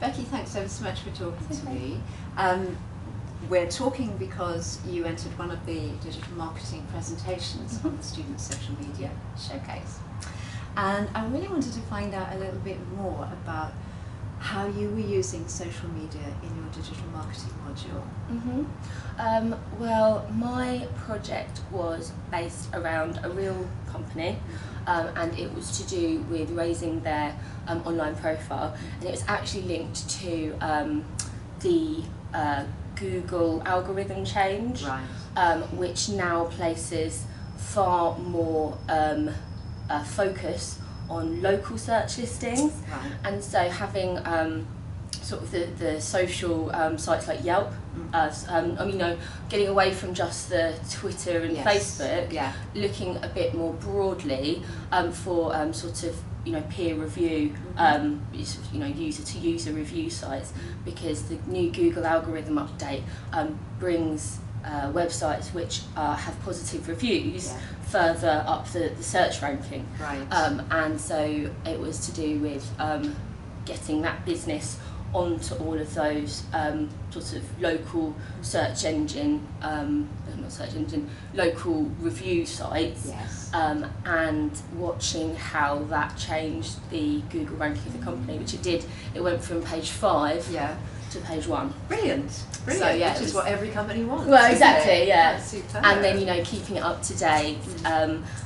Becky, thanks ever so much for talking to me. We're talking because you entered one of the digital marketing presentations on the Student Social Media Showcase. And I really wanted to find out a little bit more about how you were using social media in your digital marketing module. Well, my project was based around a real company, and it was to do with raising their online profile, and it was actually linked to the Google algorithm change, which now places far more focus on local search listings, and so having sort of the social sites like Yelp, getting away from just the Twitter and Facebook, looking a bit more broadly for sort of peer review, user to user review sites, because the new Google algorithm update brings websites which have positive reviews further up the search ranking, and so it was to do with getting that business onto all of those sort of local search engine, local review sites, and watching how that changed the Google ranking of the company, which it did. It went from page 5 to page 1. Brilliant. So, which is what every company wants. Well, exactly, And then keeping it up to date,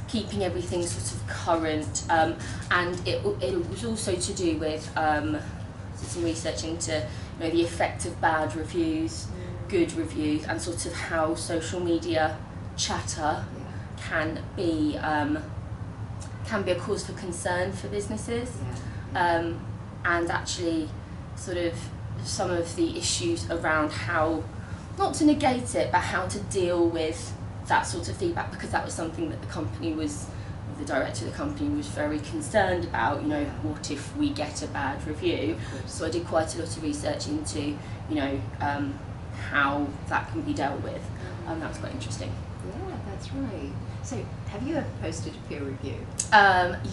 keeping everything sort of current, and it was also to do with some research into the effect of bad reviews, good reviews, and sort of how social media chatter can be a cause for concern for businesses, and actually sort of some of the issues around how, not to negate it, but how to deal with that sort of feedback, because that was something that the director of the company was very concerned about. What if we get a bad review? So I did quite a lot of research into how that can be dealt with, and that was quite interesting. Yeah, that's right. So have you ever posted a peer review?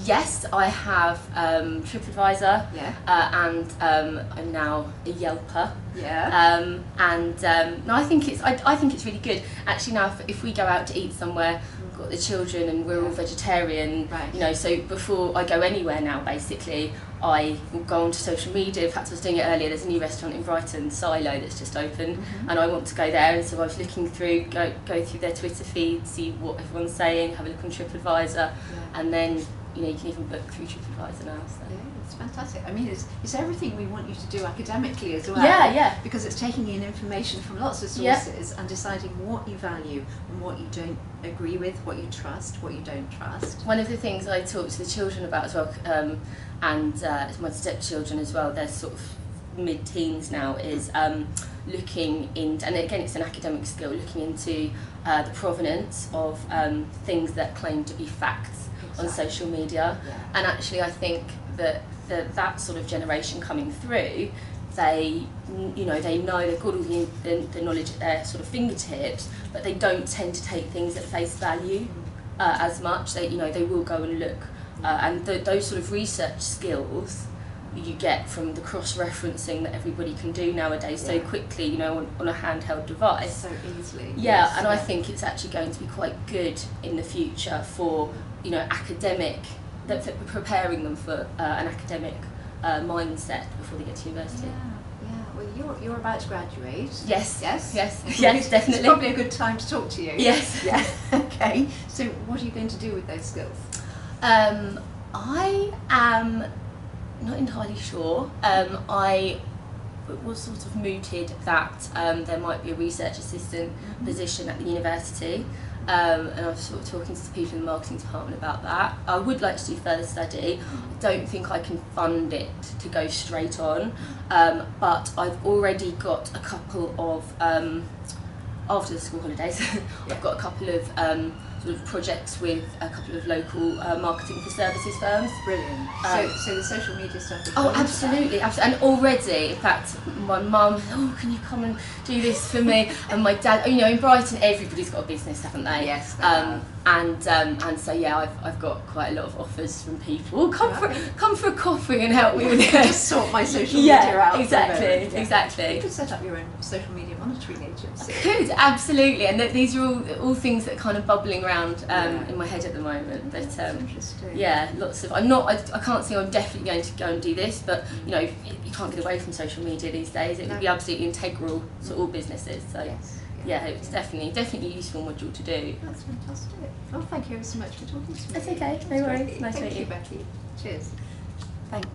Yes, I have. TripAdvisor, and I'm now a Yelper. No, I think it's really good. Actually, now if we go out to eat somewhere, we've got the children and we're all vegetarian, so before I go anywhere now, basically, I will go onto social media. In fact, I was doing it earlier. There's a new restaurant in Brighton, Silo, that's just opened, and I want to go there. And so I was looking through, go through their Twitter feed, see what everyone's saying, have a look on TripAdvisor, and then you can even book through TripAdvisor now. So. Yeah, it's fantastic. I mean, it's everything we want you to do academically as well. Because it's taking in information from lots of sources and deciding what you value and what you don't agree with, what you trust, what you don't trust. One of the things I talk to the children about as well, and my stepchildren as well, they're sort of mid-teens now, is looking into, and again it's an academic skill, looking into the provenance of things that claim to be facts on social media. And actually I think that sort of generation coming through, they know they've got all the knowledge at their sort of fingertips, but they don't tend to take things at face value as much. They will go and look, and those sort of research skills you get from the cross-referencing that everybody can do nowadays so quickly, on a handheld device. So easily. I think it's actually going to be quite good in the future for academic, preparing them for an academic mindset before they get to university. Well, you're about to graduate. Yes, Definitely. It's probably a good time to talk to you. Yes. Okay. So what are you going to do with those skills? I am not entirely sure. I was sort of mooted that there might be a research assistant position at the university, and I was sort of talking to the people in the marketing department about that. I would like to do further study. I don't think I can fund it to go straight on, but I've already got a couple of, after the school holidays, I've got a couple of sort of projects with a couple of local marketing for services firms. Brilliant. So the social media stuff is Oh, absolutely, absolutely. And already, in fact, my mum, oh, can you come and do this for me? And my dad, you know, in Brighton, everybody's got a business, haven't they? Yes. And so yeah, I've got quite a lot of offers from people. Come for a coffee and help me with it. Just sort my social media out. Exactly, exactly. You could set up your own social media monitoring agency. Could, absolutely, and these are all things that are kind of bubbling around in my head at the moment. But interesting. yeah, lots of. I can't say I'm definitely going to go and do this, but you know, you can't get away from social media these days. It would be absolutely integral to all businesses. So yes. yeah, it's definitely a useful module to do. That's fantastic. Well, thank you ever so much for talking to me. That's okay, no worries. Nice to meet Thank you, you. Becky. Cheers.